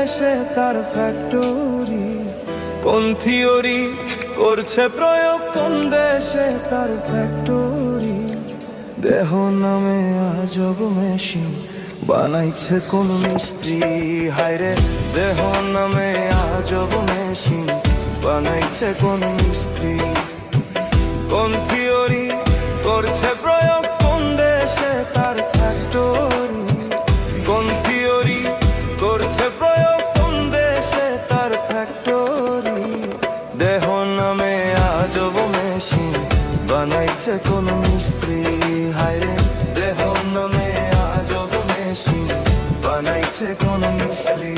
দেশে তার ফ্যাক্টরি? কোন থিওরি করছে প্রয়োগ কোন দেশে তার ফ্যাক্টরি? দেহ নামে আজব মেশিন বানাইছে কোন মিস্ত্রি? হায়রে দেহ নামে আজব মেশিন বানাইছে কোন মিস্ত্রি? কোন থিওরি করছে প্রয়োগ কোন দেশে তার ফ্যাক্টরি? কোন থিওরি করছে প্রয়োগ কোন দেশে তার ফ্যাক্টরি? দেহ নামে আজব মেশিন বানাইছে কোন মিস্ত্রি? হায়রে দেহ নামে আজব মেশিন বানাইছে কোন মিস্ত্রি?